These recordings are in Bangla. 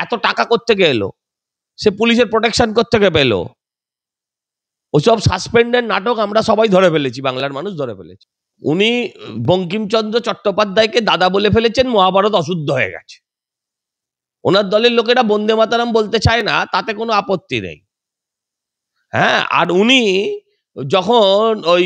এত টাকা কোত্থেকে এলো, সে পুলিশের প্রোটেকশন কোত্থেকে পেলো? ওসব সাসপেন্ডের নাটক আমরা সবাই ধরে ফেলেছি, বাংলার মানুষ ধরে ফেলেছি। উনি বঙ্কিমচন্দ্র চট্টোপাধ্যায়কে দাদা বলে ফেলেছেন, মহাভারত অশুদ্ধ হয়ে গেছে। ওনার দলের লোকেরা বন্দে মাতারাম বলতে চায় না, তাতে কোনো আপত্তি নেই। হ্যাঁ, আর উনি যখন ওই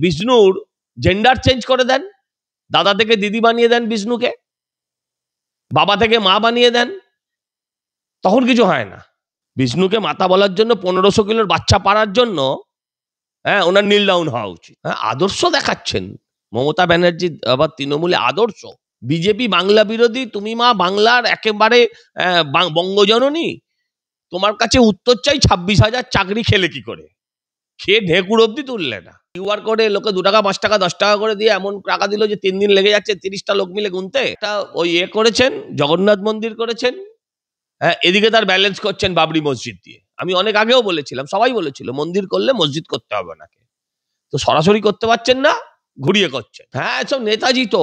বিষ্ণুর জেন্ডার চেঞ্জ করে দেন, দাদা থেকে দিদি বানিয়ে দেন, বিষ্ণুকে বাবা থেকে মা বানিয়ে দেন, তখন কিছু হয় না। বিষ্ণুকে মাতা বলার জন্য 1500 কিলোর বাচ্চা পারার জন্য হ্যাঁ ওনার নীল ডাউন হওয়া উচিত। হ্যাঁ, আদর্শ দেখাচ্ছেন মমতা ব্যানার্জি, আবার তৃণমূলে আদর্শ। বিজেপি বাংলা বিরোধী, তুমি মা বাংলার একেবারে বঙ্গজননী, তোমার কাছে উত্তর চাই 26,000 চাকরি খেলে কি করে, খেয়ে ঢেকুর অব্দি তুললে না। কিউআর কোডে লোকে 2 টাকা 5 টাকা 10 টাকা করে দিয়ে এমন টাকা দিল যে 3 দিন লেগে যাচ্ছে 30টা লোক মিলে গুনতে। এটা ওই করেছেন, জগন্নাথ মন্দির করেছেন, হ্যাঁ, এদিকে তার ব্যালেন্স করছেন বাবরি মসজিদ দিয়ে। আমি অনেক আগেও বলেছিলাম, সবাই বলেছিল মন্দির করলে মসজিদ করতে হবে নাকি, তো সরাসরি করতে পারছেন না, ঘুরিয়ে করছেন। হ্যাঁ, সব নেতাজি তো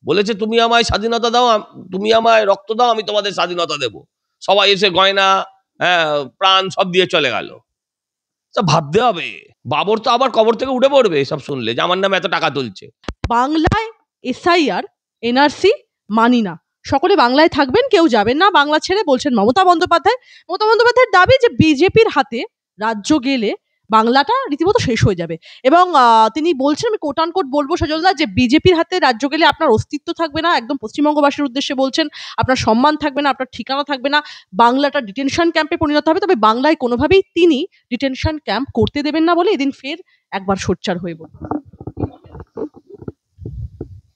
বলেছে তুমি আমায় স্বাধীনতা দাও, তুমি আমায় রক্ত দাও, আমি তোমাদের স্বাধীনতা দেব। সবাই এসে গয়না, হ্যাঁ, প্রাণ সব দিয়ে চলে গেল। ভাবতে হবে, বাবর তো আবার কবর থেকে উঠে পড়বে সব শুনলে যে আমার নামে এত টাকা তুলছে। বাংলায় এসআইআর এনআরসি মানি না, সকলে বাংলায় থাকবেন, কেউ যাবেন না বাংলা ছেড়ে, বলছেন মমতা বন্দ্যোপাধ্যায়। মমতা বন্দ্যোপাধ্যায়ের দাবি যে বিজেপির হাতে রাজ্য গেলে বাংলাটা রীতিমতো শেষ হয়ে যাবে, এবং তিনি বলছেন, আমি কোট আনকোট বলবো সজলদা, যে বিজেপির হাতে রাজ্য গেলে আপনার অস্তিত্ব থাকবে না, একদম পশ্চিমবঙ্গবাসীর উদ্দেশ্যে বলছেন, আপনার সম্মান থাকবে না, আপনার ঠিকানা থাকবে না, বাংলাটা ডিটেনশন ক্যাম্পে পরিণত হবে। তবে বাংলায় কোনোভাবেই তিনি ডিটেনশন ক্যাম্প করতে দেবেন না বলে এদিন ফের একবার সোচ্চার হয়ে বলল।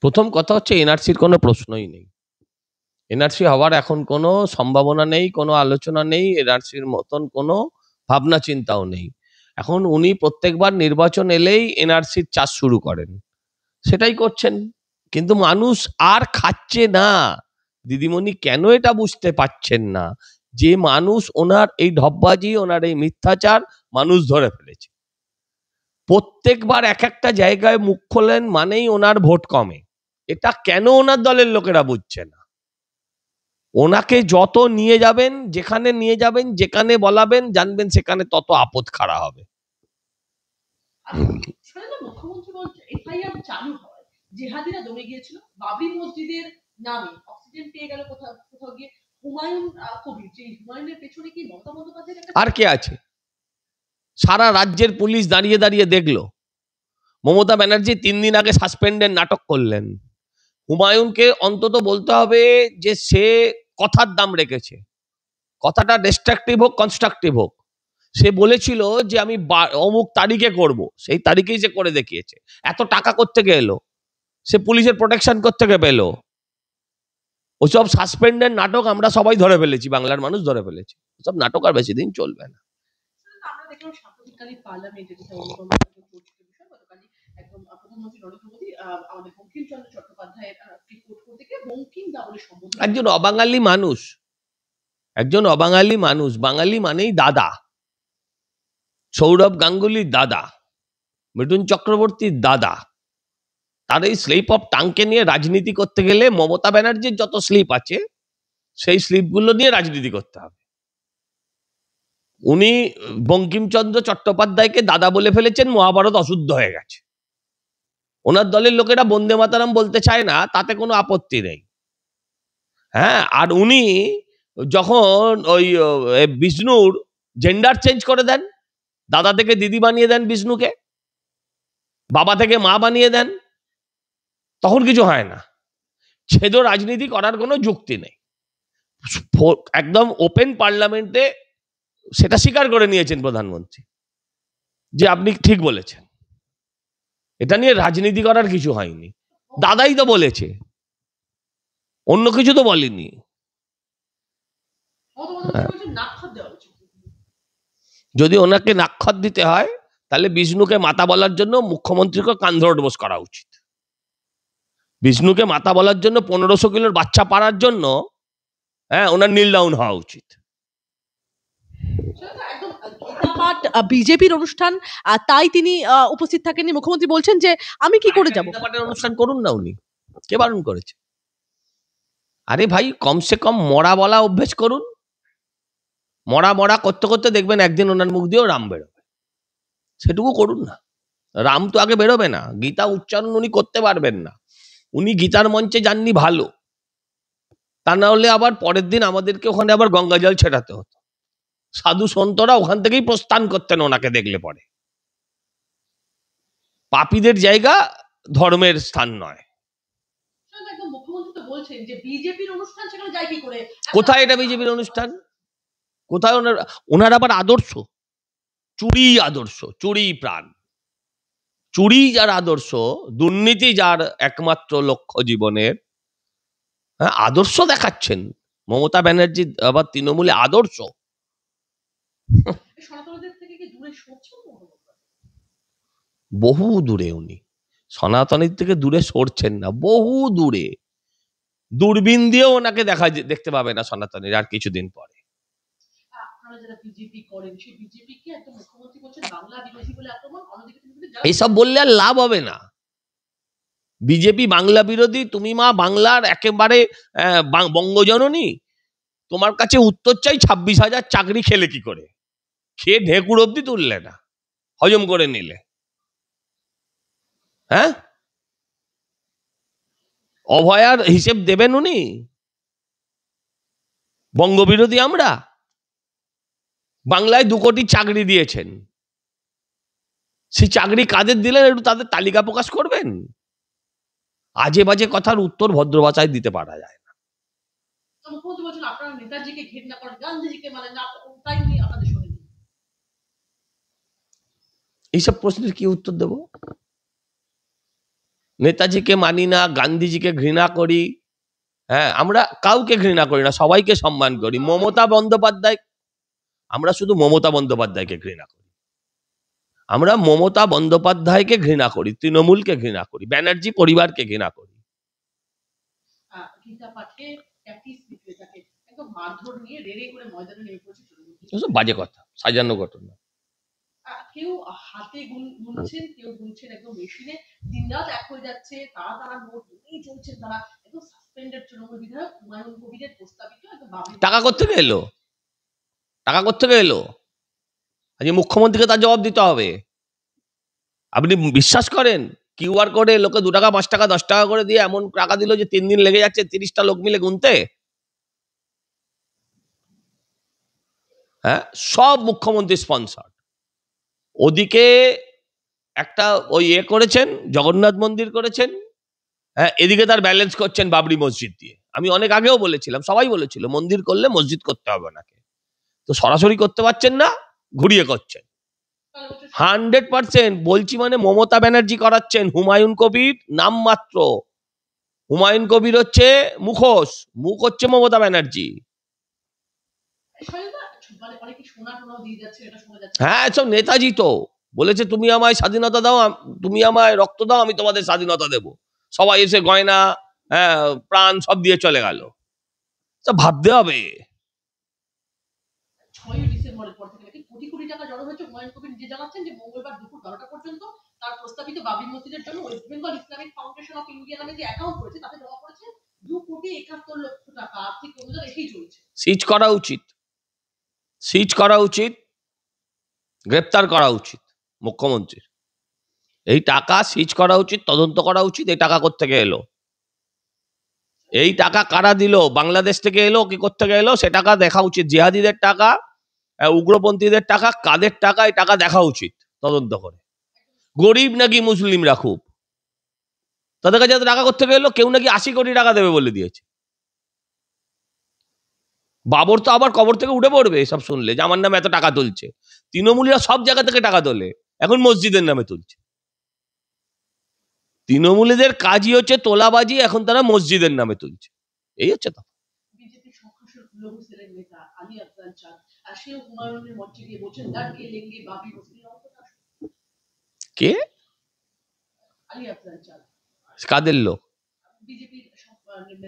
প্রথম কথা হচ্ছে এনআরসির কোনো প্রশ্নই নেই, এনআরসি হওয়ার এখন কোনো সম্ভাবনা নেই, কোনো আলোচনা নেই, এনআরসির মতন কোনো ভাবনা চিন্তাও নেই। এখন উনি প্রত্যেকবার নির্বাচন এলেই এনআরসির চাষ শুরু করেন, সেটাই করছেন, কিন্তু মানুষ আর খাচ্ছে না। দিদিমণি কেন এটা বুঝতে পারছেন না যে মানুষ ওনার এই ঢপবাজি, ওনার এই মিথ্যাচার মানুষ ধরে ফেলেছে। প্রত্যেকবার এক একটা জায়গায় মুখ খোলেন মানেই ওনার ভোট কমে, এটা কেন ওনার দলের লোকেরা বুঝছে না। ওনাকে যত নিয়ে যাবেন, যেখানে নিয়ে যাবেন, যেখানে বলাবেন, জানবেন সেখানে তত আপদ খাড়া হবে। মুখ্যমন্ত্রী বলছে এফআইআর চালু হয়, জিহাদিরা দমে গিয়েছিল, বাবরি মসজিদের নামে অক্সিজেন পেয়ে গেল কোথাও গিয়ে, হুমায়ুন কবির, যে হুমায়ুনের পেছনে কি মমতা বন্দ্যোপাধ্যায়ের আর কে আছে? সারা রাজ্যের পুলিশ দাঁড়িয়ে দাঁড়িয়ে দেখলো। মমতা ব্যানার্জি 3 দিন আগে সাসপেন্ডের নাটক করলেন। হুমায়ুনকে অন্তত বলতে হবে যে সে কথার দাম রেখেছে, কথাটা ডিস্ট্রাকটিভ হোক কনস্ট্রাকটিভ হোক, সে বলেছিল যে আমি অমুক তারিখে করব, সেই তারিখেই সে করে দেখিয়েছে। এত টাকা কোত্থেকে এলো, সে পুলিশের প্রোটেকশন কোত্থেকে পেলো? ওসব সাসপেন্ডের নাটক আমরা সবাই ধরে ফেলেছি, বাংলার মানুষ ধরে ফেলেছি। ওসব নাটক আর বেশি দিন চলবে না। আমরা দেখলাম সাম্প্রতিককালে পার্লামেন্টে প্রধানমন্ত্রী নরেন্দ্র মোদী আমাদের বঙ্কিমচন্দ্র চট্টোপাধ্যায়ের রিপোর্ট করতে গিয়ে বঙ্কিম দা বলে সম্বোধন। একজন অবাঙালি মানুষ, একজন অবাঙালি মানুষ, বাঙালি মানেই দাদা, সৌরভ গাঙ্গুলির দাদা, মিঠুন চক্রবর্তীর দাদা, তার এই স্লিপ অফ টাংকে নিয়ে রাজনীতি করতে গেলে মমতা ব্যানার্জির যত স্লিপ আছে সেই স্লিপগুলো নিয়ে রাজনীতি করতে হবে। উনি বঙ্কিমচন্দ্র চট্টোপাধ্যায়কে দাদা বলে ফেলেছেন, মহাভারত অশুদ্ধ হয়ে গেছে। ওনার দলের লোকেরা বন্দে মাতারাম বলতে চায় না, তাতে কোনো আপত্তি নেই। হ্যাঁ, আর উনি যখন ওই বিষ্ণুর জেন্ডার চেঞ্জ করে দেন, দাদা থেকে দিদি বানিয়ে দেন, বিষ্ণুকে বাবা থেকে মা বানিয়ে দেন, তখন কিছু হয় না। ছেদ রাজনীতি করার কোনো যুক্তি নেই। একদম ওপেন পার্লামেন্টে সেটা স্বীকার করে নিয়েছেন প্রধানমন্ত্রী যে আপনি ঠিক বলেছেন, এটা নিয়ে রাজনীতি করার কিছু হয়নি। দাদাই তো বলেছে, অন্য কিছু তো বলেনি। যদি ওনাকে নাক্ষর দিতে হয় তাহলে বিষ্ণুকে মাতা বলার জন্য মুখ্যমন্ত্রীকে কান্ধরোডবোস করা উচিত। বিষ্ণুকে মাতা বলার জন্য 1500 কিলোর বাচ্চা পারার জন্য হ্যাঁ ওনার নীল ডাউন হওয়া উচিত। বিজেপির অনুষ্ঠান, তাই তিনি উপস্থিত থাকেননি। মুখ্যমন্ত্রী বলছেন যে আমি কি করে যাব, অনুষ্ঠান করুন না, উনি কে বারণ করেছে? আরে ভাই, কমসে কম মরা বলা অভ্যেস করুন। মরা মরা করতে করতে দেখবেন একদিন ওনার মুখ দিয়েও রাম বেরোবে, সেটুকু করুন না। রাম তো আগে বেরোবে না, গীতা উচ্চারণ উনি করতে পারবেন না, উনি গীতার মঞ্চে যাননি ভালো, তা না হলে আবার পরের দিন আমাদেরকে ওখানে আবার গঙ্গা জল ছেটাতে হতো, সাধু সন্তরা ওখান থেকেই প্রস্থান করতেন ওনাকে দেখলে পরে। পাপীদের জায়গা ধর্মের স্থান নয়। একদম মুখ্যমন্ত্রী তো বলছেন যে বিজেপির অনুষ্ঠান সেখানে যায় কি করে? কোথায় এটা বিজেপির অনুষ্ঠান? কোথায় ওনার আবার আদর্শ? চুরি আদর্শ, চুরি প্রাণ, চুরি যার আদর্শ, দুর্নীতি যার একমাত্র লক্ষ্য জীবনের, হ্যাঁ, আদর্শ দেখাচ্ছেন মমতা ব্যানার্জি আবার তৃণমূলে আদর্শ। সনাতনীদের থেকে কি দূরে সরছেন? বহু দূরে উনি সনাতনীর থেকে দূরে সরছেন না, বহু দূরে, দূরবীন দিয়েও ওনাকে দেখতে পাবে না সনাতনীর আর কিছুদিন পরে। আপনারা যারা বিজেপি করেন সেই বিজেপিকে একদম মুখ্যমন্ত্রী বলছেন বাংলা বিরোধী বলে আক্রমণ, অন্যদিকে তিনি এইসব বললে আর লাভ হবে না। বিজেপি বাংলা বিরোধী, তুমি মা বাংলার একেবারে বঙ্গজননী, তোমার কাছে উত্তর চাই 26,000 চাকরি খেলে কি করে, খেয়ে ঢেকুর অব্দি তুললে না, হজম করে নিলে, হ্যাঁ, অভয়ার হিসেব দেবেন উনি? বঙ্গবিরোধী আমরা? বাংলায় 2 কোটি চাকরি দিয়েছেন, সেই চাকরি কাদের দিলেন একটু তাদের তালিকা প্রকাশ করবেন। আজে বাজে কথার উত্তর ভদ্র ভাষায় দিতে পারা যায় না। মুখ্যমন্ত্রী বলছেন আপনারা নেতাজিকে ঘৃণা করেন, গান্ধীজিকে মানেন না, তাই উনি আপনাদের সঙ্গে। এইসব প্রশ্নের কি উত্তর দেব? নেতাজিকে মানি না, গান্ধীজিকে ঘৃণা করি, হ্যাঁ, আমরা কাউকে ঘৃণা করি না, সবাইকে সম্মান করি। মমতা বন্দ্যোপাধ্যায়, আমরা শুধু মমতা বন্দ্যোপাধ্যায়কে ঘৃণা করি, আমরা মমতা বন্দ্যোপাধ্যায়কে ঘৃণা করি, তৃণমূলকে ঘৃণা করি, ব্যানার্জি পরিবারকে ঘৃণা করি। গীতা পাঠে প্র্যাকটিস বিক্রেতাকে একদম মারধর নিয়ে রেড়ে করে ময়দানে নেমে পড়েছে। বাজে কথা, সাজানো ঘটনা। কেউ হাতে গুনছেন, কেউ গুনছেন একদম মেশিনে, দিনরাত এক হয়ে যাচ্ছে, তারা নোট নিয়েই চলছেন, তারা একদম সাসপেন্ডেড তৃণমূল বিধায়ক হুমায়ুন কবিরের প্রস্তাবিত একদম টাকা কোত্থেকে এলো? টাকা কোত্থেকে এলো? আজ মুখ্যমন্ত্রীকে তার জবাব দিতে হবে। আপনি বিশ্বাস করেন কিউআর কোডে লোকে 2 টাকা 5 টাকা 10 টাকা করে দিয়ে এমন টাকা দিল যে 3 দিন লেগে যাচ্ছে 30টা লোক মিলে গুনতে? হ্যাঁ, সব মুখ্যমন্ত্রী স্পন্সর। ওদিকে একটা ওই করেছেন, জগন্নাথ মন্দির করেছেন, হ্যাঁ, এদিকে তার ব্যালেন্স করছেন বাবরি মসজিদ দিয়ে। আমি অনেক আগেও বলেছিলাম, সবাই বলেছিল মন্দির করলে মসজিদ করতে হবে ওনাকে, তো সরাসরি করতে পারছেন না, ঘুরিয়ে করছেন। 100% বলছি, মানে মমতা ব্যানার্জি করাচ্ছেন, হুমায়ুন কবির নামমাত্র, হুমায়ুন কবির হচ্ছে মুখোশ, মুখ হচ্ছে মমতা ব্যানার্জি। হ্যাঁ, সব নেতাজি তো বলেছে তুমি আমায় স্বাধীনতা দাও, তুমি আমায় রক্ত দাও, আমি তোমাদের স্বাধীনতা দেব। সবাই এসে গয়না, হ্যাঁ, প্রাণ সব দিয়ে চলে গেল। ভাবতে হবে। 6 ডিসেম্বরের পর থেকে কোটি কোটি টাকা জড়ো হয়েছে। হুমায়ুন কবির নিজে জানাচ্ছেন যে মঙ্গলবার দুপুর 12টা পর্যন্ত তার প্রস্তাবিত বাবরি মসজিদের জন্য West Bengal Islamic foundation of India নামে যে অ্যাকাউন্ট করেছে তাতে জমা পড়েছে 2,71,00,000 টাকা। আর্থিক অনুদান এটাই চলছে। সিজ করা উচিত, সিজ করা উচিত, গ্রেপ্তার করা উচিত মুখ্যমন্ত্রীর। এই টাকা সিজ করা উচিত, তদন্ত করা উচিত। এই টাকা কোত্থেকে এলো, এই টাকা কারা দিল, বাংলাদেশ থেকে এলো কি কোত্থেকে এলো, সে টাকা দেখা উচিত। জিহাদিদের টাকা, উগ্রপন্থীদের টাকা, কাদের টাকা, এই টাকা দেখা উচিত তদন্ত করে। গরিব নাকি মুসলিমরা খুব, তাদের কাছে টাকা কোত্থেকে এলো? কেউ নাকি 80 কোটি টাকা দেবে বলে দিয়েছে। বাবর তো আবার কবর থেকে উঠে পড়বে সব শুনলে যে আমার নামে এত টাকা তুলছে। তৃণমূলীরা সব জায়গা থেকে টাকা তোলে, এখন মসজিদের নামে তুলছে। তৃণমূলীদের কাজই হচ্ছে তোলাবাজি, এখন তারা মসজিদের নামে তুলছে। এই হচ্ছে তো। বিজেপির সংখ্যাসুর লঘু সেলের নেতা আলী আফজাল চাঁদ সেও হুমায়ুনের মঞ্চে গিয়ে বলছেন লড়কে লেঙ্গে বাবরি মসজিদ। কে? আলী আফজাল চাঁদ কাদের লোক? বিজেপির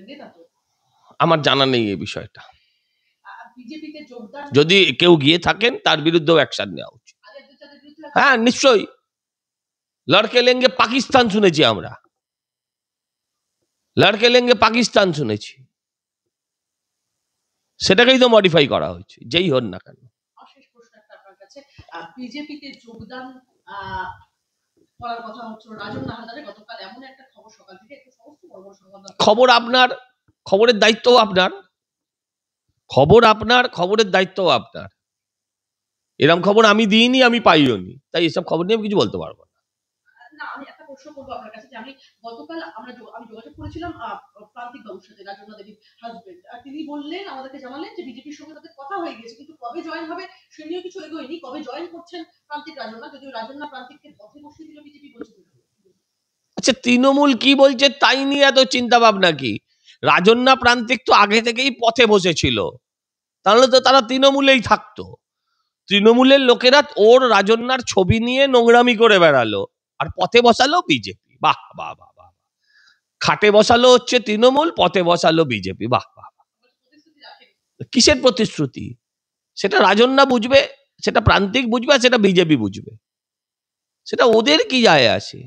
নেতা তো। আমার জানা নেই এই বিষয়টা। বিজেপিতে যোগদান, যদি কেউ গিয়ে থাকেন তার বিরুদ্ধেও অ্যাকশন নেওয়া উচিত। হ্যাঁ, নিশ্চয়ই। লড়কে লেঙ্গে পাকিস্তান শুনেছি আমরা, লড়কে লেঙ্গে পাকিস্তান শুনেছি। সেটাকেই তো মডিফাই করা হয়েছে, যেই হন না কেন। শেষ প্রশ্ন একটা আপনার কাছে, বিজেপিতে যোগদান করার কথা হচ্ছে রাজন নাহাদারের, গতকাল এমন একটা খবর সকাল থেকে একটু সমস্ত বড় বড় সংবাদ খবর আপনার, খবরের দায়িত্ব আপনার, খবর আপনার, খবরের দায়িত্ব আপনার। এরকম খবর আমি দিইনি, আমি পাইও নি, তাই এসব খবর নিয়ে আমি কিছু বলতে পারবো না। না, আমি একটা প্রশ্ন করবো আপনার কাছে, যে আমি গতকাল আমি যোগাযোগ করেছিলাম প্রান্তিক বাবুর সাথে, রাজন্না দেবীর হাজবেন্ড, আর তিনি বললেন, আমাদেরকে জানালেন যে বিজেপির সঙ্গে তাদের কথা হয়ে গেছে, কিন্তু কবে জয়েন হবে সে নিয়ে কিছু এগোয়নি। কবে জয়েন করছেন প্রান্তিক রাজন্না, যদিও রাজন্না প্রান্তিককে পথে বসিয়ে দিল বিজেপি বলছে। আচ্ছা, তৃণমূল কি বলছে তাই নিয়ে এত চিন্তা ভাবনা কি? রাজন্না প্রান্তিক তো আগে থেকেই পথে বসেছিল, তাহলে তো তারা তৃণমূলেই থাকতো। তৃণমূলের লোকেরা ওর রাজন্যার ছবি নিয়ে নোংরামি করে বেড়ালো, আর পথে বসালো বিজেপি। বাহ বাহ বাহ বাহ। খাটে বসালো হচ্ছে তৃণমূল, পথে বসালো বিজেপি। বাহ বাহ বাহ। কিসের প্রতিশ্রুতি? সেটা রাজন্না বুঝবে, সেটা প্রান্তিক বুঝবে, আর সেটা বিজেপি বুঝবে। সেটা ওদের কি যায় আসে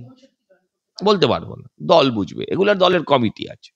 বলতে পারবো না, দল বুঝবে, এগুলার দলের কমিটি আছে।